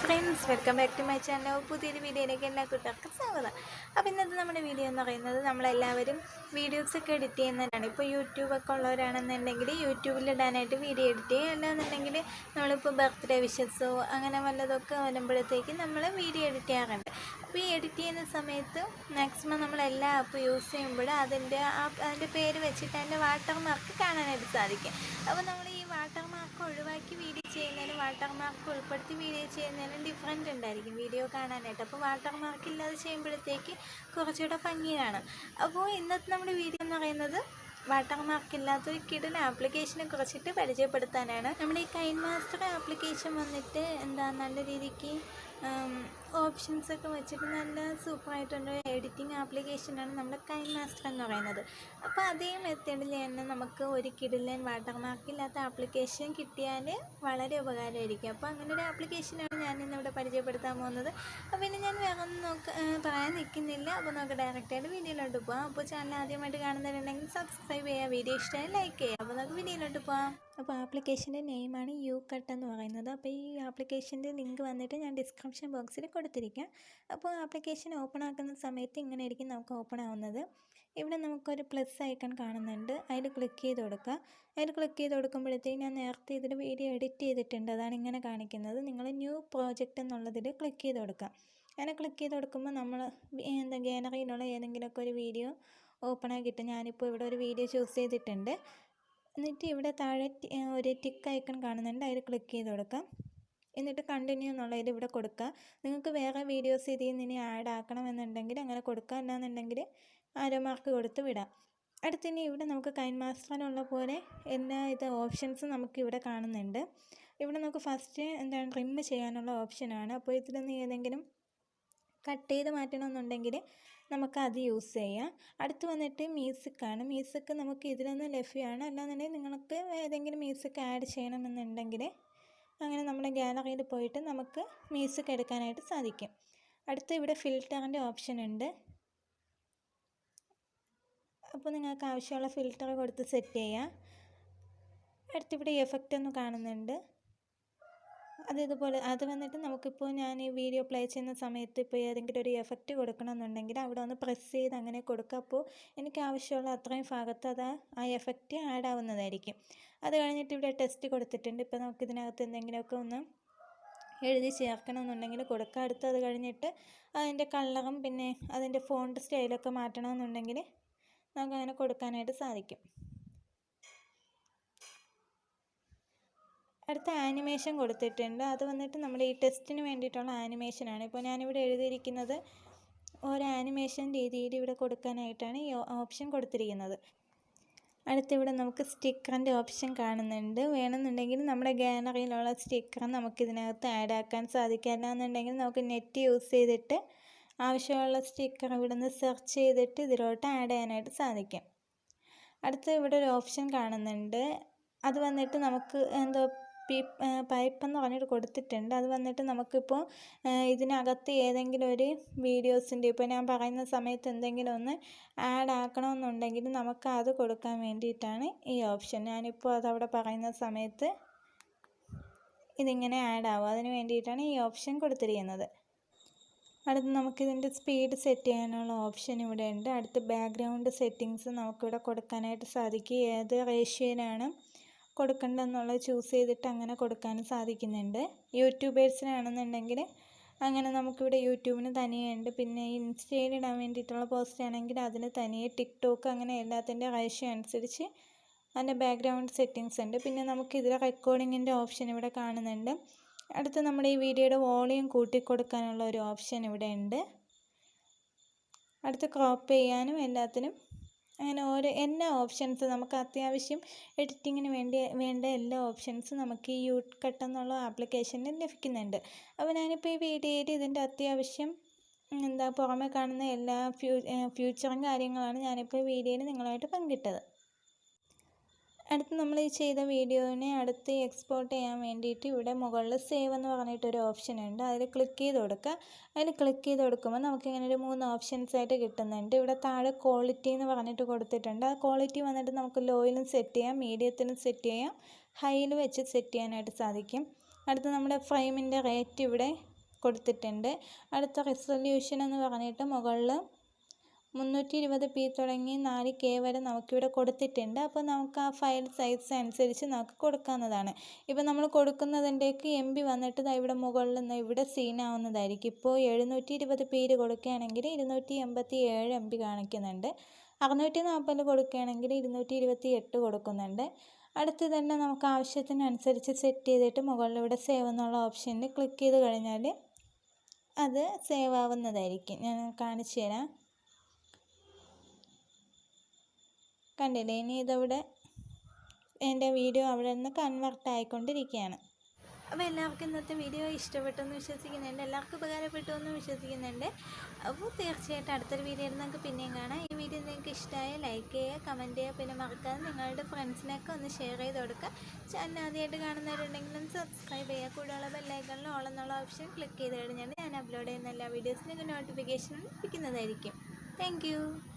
Friends, welcome back to my channel. പുതിയൊരു വീഡിയോയിലേക്ക് എല്ലാ കൂട്ടുകാർക്കും സ്വാഗതം. അപ്പോൾ ഇന്നത്തെ നമ്മുടെ വീഡിയോ എന്ന് പറയുന്നത് നമ്മളെല്ലാവരും വീഡിയോസൊക്കെ എഡിറ്റ് ചെയ്യുന്നവരാണ്. ഇപ്പോൾ യൂട്യൂബൊക്കെ ഉള്ളവരാണെന്നുണ്ടെങ്കിൽ യൂട്യൂബിലിടാനായിട്ട് വീഡിയോ എഡിറ്റ് ചെയ്യുക, അല്ലാന്നുണ്ടെങ്കിൽ നമ്മളിപ്പോൾ ബർത്ത്ഡേ വിഷസോ അങ്ങനെ വല്ലതൊക്കെ വരുമ്പോഴത്തേക്കും നമ്മൾ വീഡിയോ എഡിറ്റ് ചെയ്യാറുണ്ട്. അപ്പോൾ ഈ എഡിറ്റ് ചെയ്യുന്ന സമയത്ത് മാക്സിമം നമ്മൾ എല്ലാ ആപ്പ് യൂസ് ചെയ്യുമ്പോൾ അതിൻ്റെ പേര് വെച്ചിട്ട് അതിൻ്റെ വാട്ടർമാർക്ക് കാണാനായിട്ട് സാധിക്കും. അപ്പോൾ നമ്മൾ ഈ വാട്ടർമാർക്ക് ഒഴിവാക്കി വീഡിയോ ചെയ്യുന്നതിനും വാട്ടർമാർക്ക് ഉൾപ്പെടുത്തി വീഡിയോ ചെയ്യുന്നതിനും ഡിഫറൻറ്റ് ഉണ്ടായിരിക്കും വീഡിയോ കാണാനായിട്ട്. അപ്പോൾ വാട്ടർമാർക്ക് ഇല്ലാതെ ചെയ്യുമ്പോഴത്തേക്ക് കുറച്ചുകൂടെ ഭംഗി കാണും. അപ്പോൾ ഇന്നത്തെ നമ്മുടെ വീഡിയോ എന്ന് പറയുന്നത് വാട്ടർമാർക്ക് ഇല്ലാത്ത ഒരു കിടിലൻ ആപ്ലിക്കേഷനെ കുറിച്ചിട്ട് പരിചയപ്പെടുത്താനാണ്. നമ്മുടെ ഈ കൈൻ മാസ്റ്റർ ആപ്ലിക്കേഷൻ വന്നിട്ട് നല്ല രീതിക്ക് ഓപ്ഷൻസൊക്കെ വെച്ചിട്ട് നല്ല സൂപ്പറായിട്ടുള്ള എഡിറ്റിംഗ് ആപ്ലിക്കേഷനാണ് നമ്മുടെ കൈൻ മാസ്റ്റർ എന്ന് പറയുന്നത്. അപ്പോൾ അതേ മെത്തേഡിൽ തന്നെ നമുക്ക് ഒരു കിടിലൻ വാട്ടർമാർക്കില്ലാത്ത ആപ്ലിക്കേഷൻ കിട്ടിയാൽ വളരെ ഉപകാരമായിരിക്കും. അപ്പോൾ അങ്ങനെ ഒരു ആപ്ലിക്കേഷനാണ് ഞാൻ ഇന്നിവിടെ പരിചയപ്പെടുത്താൻ പോകുന്നത്. അപ്പോൾ ഇനി ഞാൻ വേറെ ഒന്നും പറയാൻ നിൽക്കുന്നില്ല. അപ്പോൾ നമുക്ക് ഡയറക്റ്റായിട്ട് വീഡിയോയിലോട്ട് പോകാം. അപ്പോൾ ചാനൽ ആദ്യമായിട്ട് കാണുന്നവരുണ്ടെങ്കിൽ സബ്സ്ക്രൈബ് ചെയ്യുക, വീഡിയോ ഇഷ്ടമായി ലൈക്ക് ചെയ്യുക. അപ്പോൾ നമുക്ക് വീഡിയോയിലോട്ട് പോകാം. അപ്പോൾ ആപ്ലിക്കേഷൻ്റെ നെയിമാണ് യു കട്ട് എന്ന് പറയുന്നത്. അപ്പോൾ ഈ ആപ്ലിക്കേഷൻ്റെ ലിങ്ക് വന്നിട്ട് ഞാൻ ഡിസ്ക്രിപ്ഷൻ ബോക്സിൽ കൊടുത്തിരിക്കാം. അപ്പോൾ ആപ്ലിക്കേഷൻ ഓപ്പൺ ആക്കുന്ന സമയത്ത് ഇങ്ങനെ ആയിരിക്കും നമുക്ക് ഓപ്പൺ ആവുന്നത്. ഇവിടെ നമുക്കൊരു പ്ലസ് ഐക്കൺ കാണുന്നുണ്ട്, അതിൽ ക്ലിക്ക് ചെയ്ത് കൊടുക്കുക. അതിൽ ക്ലിക്ക് ചെയ്ത് കൊടുക്കുമ്പോഴത്തേക്ക് ഞാൻ നേരത്തെ ഇതിൽ വീഡിയോ എഡിറ്റ് ചെയ്തിട്ടുണ്ട്, അതാണ് ഇങ്ങനെ കാണിക്കുന്നത്. നിങ്ങൾ ന്യൂ പ്രോജക്റ്റ് എന്നുള്ളതിൽ ക്ലിക്ക് ചെയ്ത് കൊടുക്കുക. അങ്ങനെ ക്ലിക്ക് ചെയ്ത് കൊടുക്കുമ്പോൾ നമ്മൾ ഗാലറിയിലുള്ള ഏതെങ്കിലുമൊക്കെ ഒരു വീഡിയോ ഓപ്പണായി കിട്ടും. ഞാനിപ്പോൾ ഇവിടെ ഒരു വീഡിയോ ചൂസ് ചെയ്തിട്ടുണ്ട്. എന്നിട്ട് ഇവിടെ താഴെ ഒരു ടിക്ക് ഐക്കൺ കാണുന്നുണ്ട്, അതിൽ ക്ലിക്ക് ചെയ്ത് കൊടുക്കാം. എന്നിട്ട് കണ്ടിന്യൂ എന്നുള്ളതിൽ ഇവിടെ കൊടുക്കുക. നിങ്ങൾക്ക് വേറെ വീഡിയോസ് ഇതിൽ നിന്ന് ഇനി ആഡ് ആക്കണമെന്നുണ്ടെങ്കിൽ അങ്ങനെ കൊടുക്കുക, അല്ലാന്നുണ്ടെങ്കിൽ ആരോ മാർക്ക് കൊടുത്ത് വിടാം. അടുത്തിനി ഇവിടെ നമുക്ക് കൈൻ മാസ്റ്ററിനുള്ള പോലെ എല്ലാ ഓപ്ഷൻസും നമുക്കിവിടെ കാണുന്നുണ്ട്. ഇവിടെ നമുക്ക് ഫസ്റ്റ് ട്രിം ചെയ്യാനുള്ള ഓപ്ഷനാണ്. അപ്പോൾ ഇതിൽ നിന്ന് ഏതെങ്കിലും കട്ട് ചെയ്ത് മാറ്റണമെന്നുണ്ടെങ്കിൽ നമുക്കത് യൂസ് ചെയ്യാം. അടുത്ത് വന്നിട്ട് മ്യൂസിക്കാണ്. മ്യൂസിക് നമുക്ക് ഇതിൽ നിന്ന് ലഭ്യമാണ്, അല്ലാന്നുണ്ടെങ്കിൽ നിങ്ങൾക്ക് ഏതെങ്കിലും മ്യൂസിക് ആഡ് ചെയ്യണമെന്നുണ്ടെങ്കിൽ അങ്ങനെ നമ്മുടെ ഗാലറിയിൽ പോയിട്ട് നമുക്ക് മ്യൂസിക് എടുക്കാനായിട്ട് സാധിക്കും. അടുത്ത് ഇവിടെ ഫിൽറ്ററിൻ്റെ ഓപ്ഷൻ ഉണ്ട്. അപ്പോൾ നിങ്ങൾക്ക് ആവശ്യമുള്ള ഫിൽറ്റർ കൊടുത്ത് സെറ്റ് ചെയ്യാം. അടുത്തിവിടെ എഫക്റ്റ് ഒന്ന് കാണുന്നുണ്ട്. അത് വന്നിട്ട് നമുക്കിപ്പോൾ ഞാൻ ഈ വീഡിയോ പ്ലേ ചെയ്യുന്ന സമയത്ത് ഇപ്പോൾ ഏതെങ്കിലും ഒരു എഫക്റ്റ് കൊടുക്കണമെന്നുണ്ടെങ്കിൽ അവിടെ ഒന്ന് പ്രസ് ചെയ്ത് അങ്ങനെ കൊടുക്കുക. അപ്പോൾ എനിക്ക് ആവശ്യമുള്ള അത്രയും ഭാഗത്ത് ആ എഫക്റ്റ് ആഡ് ആവുന്നതായിരിക്കും. അത് കഴിഞ്ഞിട്ട് ഇവിടെ ടെസ്റ്റ് കൊടുത്തിട്ടുണ്ട്. ഇപ്പോൾ നമുക്ക് ഇതിനകത്ത് എന്തെങ്കിലുമൊക്കെ ഒന്ന് എഴുതി ചേർക്കണമെന്നുണ്ടെങ്കിൽ കൊടുക്കുക. അത് കഴിഞ്ഞിട്ട് അതിൻ്റെ കളറും പിന്നെ അതിൻ്റെ ഫോണ്ട് സ്റ്റൈലൊക്കെ മാറ്റണമെന്നുണ്ടെങ്കിൽ നമുക്കങ്ങനെ കൊടുക്കാനായിട്ട് സാധിക്കും. അടുത്ത ആനിമേഷൻ കൊടുത്തിട്ടുണ്ട്. അത് വന്നിട്ട് നമ്മുടെ ഈ ടെസ്റ്റിന് വേണ്ടിയിട്ടുള്ള ആനിമേഷനാണ്. ഇപ്പോൾ ഞാനിവിടെ എഴുതിയിരിക്കുന്നത് ഒരു ആനിമേഷൻ രീതിയിൽ ഇവിടെ കൊടുക്കാനായിട്ടാണ് ഈ ഓപ്ഷൻ കൊടുത്തിരിക്കുന്നത്. അടുത്തിവിടെ നമുക്ക് സ്റ്റിക്കറിൻ്റെ ഓപ്ഷൻ കാണുന്നുണ്ട്. വേണമെന്നുണ്ടെങ്കിൽ നമ്മുടെ ഗാലറിയിലുള്ള സ്റ്റിക്കർ നമുക്കിതിനകത്ത് ആഡ് ആക്കാൻ സാധിക്കും. അല്ലാന്നുണ്ടെങ്കിൽ നമുക്ക് നെറ്റ് യൂസ് ചെയ്തിട്ട് ആവശ്യമുള്ള സ്റ്റിക്കർ ഇവിടെ നിന്ന് സെർച്ച് ചെയ്തിട്ട് ഇതിലോട്ട് ആഡ് ചെയ്യാനായിട്ട് സാധിക്കും. അടുത്ത് ഇവിടെ ഒരു ഓപ്ഷൻ കാണുന്നുണ്ട്. അത് വന്നിട്ട് നമുക്ക് പൈപ്പ് എന്ന് പറഞ്ഞിട്ട് കൊടുത്തിട്ടുണ്ട്. അത് വന്നിട്ട് നമുക്കിപ്പോൾ ഇതിനകത്ത് ഏതെങ്കിലും ഒരു വീഡിയോസിൻ്റെ ഇപ്പോൾ ഞാൻ പറയുന്ന സമയത്ത് എന്തെങ്കിലും ഒന്ന് ആഡ് ആക്കണമെന്നുണ്ടെങ്കിൽ നമുക്ക് അത് കൊടുക്കാൻ വേണ്ടിയിട്ടാണ് ഈ ഓപ്ഷൻ. ഞാനിപ്പോൾ അതവിടെ പറയുന്ന സമയത്ത് ഇതിങ്ങനെ ആഡ് ആവും, അതിന് വേണ്ടിയിട്ടാണ് ഈ ഓപ്ഷൻ കൊടുത്തിരിക്കുന്നത്. അടുത്ത് നമുക്കിതിൻ്റെ സ്പീഡ് സെറ്റ് ചെയ്യാനുള്ള ഓപ്ഷൻ ഇവിടെ ഉണ്ട്. അടുത്ത് ബാക്ക്ഗ്രൗണ്ട് സെറ്റിങ്സ് നമുക്കിവിടെ കൊടുക്കാനായിട്ട് സാധിക്കും. ഏത് റേഷ്യോയിലാണ് കൊടുക്കേണ്ടതെന്നുള്ളത് ചൂസ് ചെയ്തിട്ട് അങ്ങനെ കൊടുക്കാനും സാധിക്കുന്നുണ്ട്. യൂട്യൂബേഴ്സിനാണെന്നുണ്ടെങ്കിൽ അങ്ങനെ നമുക്കിവിടെ യൂട്യൂബിന് തനിയുണ്ട്. പിന്നെ ഇൻസ്റ്റയിൽ ഇടാൻ വേണ്ടിയിട്ടുള്ള പോസ്റ്റ് ആണെങ്കിൽ അതിന് തനിയെ, ടിക്ടോക്ക് അങ്ങനെ എല്ലാത്തിൻ്റെ റേഷ്യോ അനുസരിച്ച് അതിൻ്റെ ബാക്ക്ഗ്രൗണ്ട് സെറ്റിങ്സ് ഉണ്ട്. പിന്നെ നമുക്കിതിൽ റെക്കോർഡിങ്ങിൻ്റെ ഓപ്ഷൻ ഇവിടെ കാണുന്നുണ്ട്. അടുത്ത് നമ്മുടെ ഈ വീഡിയോയുടെ വോളിയം കൂട്ടിക്കൊടുക്കാനുള്ള ഒരു ഓപ്ഷൻ ഇവിടെ ഉണ്ട്. അടുത്ത് ക്രോപ്പ് ചെയ്യാനും എല്ലാത്തിനും അങ്ങനെ എല്ലാ ഓപ്ഷൻസ് നമുക്ക് അത്യാവശ്യം എഡിറ്റിങ്ങിന് വേണ്ട എല്ലാ ഓപ്ഷൻസും നമുക്ക് ഈ യു കട്ട് എന്നുള്ള ആപ്ലിക്കേഷനിൽ ലഭിക്കുന്നുണ്ട്. അപ്പോൾ ഞാനിപ്പോൾ ഈ വീഡിയോയിൽ ഇതിൻ്റെ അത്യാവശ്യം പുറമെ കാണുന്ന എല്ലാ ഫ്യൂച്ചറും കാര്യങ്ങളാണ് ഞാനിപ്പോൾ വീഡിയോയിൽ നിങ്ങളുമായിട്ട് പങ്കിട്ടത്. അടുത്ത് നമ്മൾ ഈ ചെയ്ത വീഡിയോനെ അടുത്ത് എക്സ്പോർട്ട് ചെയ്യാൻ വേണ്ടിയിട്ട് ഇവിടെ മുകളിൽ സേവ് എന്ന് പറഞ്ഞിട്ടൊരു ഓപ്ഷൻ ഉണ്ട്. അതിൽ ക്ലിക്ക് ചെയ്ത് കൊടുക്കുക. അതിൽ ക്ലിക്ക് ചെയ്ത് കൊടുക്കുമ്പോൾ നമുക്കിങ്ങനെ ഒരു 3 ഓപ്ഷൻസ് ആയിട്ട് കിട്ടുന്നുണ്ട്. ഇവിടെ താഴെ ക്വാളിറ്റി എന്ന് പറഞ്ഞിട്ട് കൊടുത്തിട്ടുണ്ട്. ആ ക്വാളിറ്റി വന്നിട്ട് നമുക്ക് ലോയിലും സെറ്റ് ചെയ്യാം, മീഡിയത്തിലും സെറ്റ് ചെയ്യാം, ഹൈയിൽ വെച്ച് സെറ്റ് ചെയ്യാനായിട്ട് സാധിക്കും. അടുത്ത് നമ്മുടെ ഫ്രെയിമിൻ്റെ റേറ്റ് ഇവിടെ കൊടുത്തിട്ടുണ്ട്. അടുത്ത റെസൊല്യൂഷൻ എന്ന് പറഞ്ഞിട്ട് മുകളിൽ 320p തുടങ്ങി 4K വരെ നമുക്കിവിടെ കൊടുത്തിട്ടുണ്ട്. അപ്പോൾ നമുക്ക് ആ ഫയൽ സൈസ് അനുസരിച്ച് നമുക്ക് കൊടുക്കാവുന്നതാണ്. ഇപ്പോൾ നമ്മൾ കൊടുക്കുന്നതിൻ്റെയൊക്കെ MB വന്നിട്ട് ഇവിടെ മുകളിൽ നിന്ന് ഇവിടെ സീനാവുന്നതായിരിക്കും. ഇപ്പോൾ 720p കൊടുക്കുകയാണെങ്കിൽ 287 MB കാണിക്കുന്നുണ്ട്. 640 കൊടുക്കുകയാണെങ്കിൽ 228 കൊടുക്കുന്നുണ്ട്. അടുത്ത് തന്നെ നമുക്ക് ആവശ്യത്തിനനുസരിച്ച് സെറ്റ് ചെയ്തിട്ട് മുകളിൽ ഇവിടെ സേവ് എന്നുള്ള ഓപ്ഷനിൽ ക്ലിക്ക് ചെയ്ത് കഴിഞ്ഞാൽ അത് സേവ് ആവുന്നതായിരിക്കും. ഞാൻ കാണിച്ചു തരാം. കണ്ടില്ലേ, ഇനി ഇതവിടെ എൻ്റെ വീഡിയോ അവിടെ നിന്ന് കൺവെർട്ട് ആയിക്കൊണ്ടിരിക്കുകയാണ്. അപ്പോൾ എല്ലാവർക്കും ഇന്നത്തെ വീഡിയോ ഇഷ്ടപ്പെട്ടെന്ന് വിശ്വസിക്കുന്നുണ്ട്, എല്ലാവർക്കും ഉപകാരപ്പെട്ടു എന്ന് വിശ്വസിക്കുന്നുണ്ട്. അപ്പോൾ തീർച്ചയായിട്ടും അടുത്തൊരു വീഡിയോയിൽ നിങ്ങൾക്ക് പിന്നെയും കാണാം. ഈ വീഡിയോ നിങ്ങൾക്ക് ഇഷ്ടമായ ലൈക്ക് ചെയ്യുക, കമൻറ്റ് ചെയ്യുക, പിന്നെ മറക്കാതെ നിങ്ങളുടെ ഫ്രണ്ട്സിനൊക്കെ ഒന്ന് ഷെയർ ചെയ്ത് കൊടുക്കുക. ചാനൽ ആദ്യമായിട്ട് കാണുന്നവരുണ്ടെങ്കിലും സബ്സ്ക്രൈബ് ചെയ്യുക. കൂടെയുള്ള ബെല്ലൈക്കണിൽ ഓൾ എന്നുള്ള ഓപ്ഷൻ ക്ലിക്ക് ചെയ്ത് കഴിഞ്ഞാൽ ഞാൻ അപ്ലോഡ് ചെയ്യുന്ന എല്ലാ വീഡിയോസിനും നോട്ടിഫിക്കേഷൻ ലഭിക്കുന്നതായിരിക്കും. താങ്ക്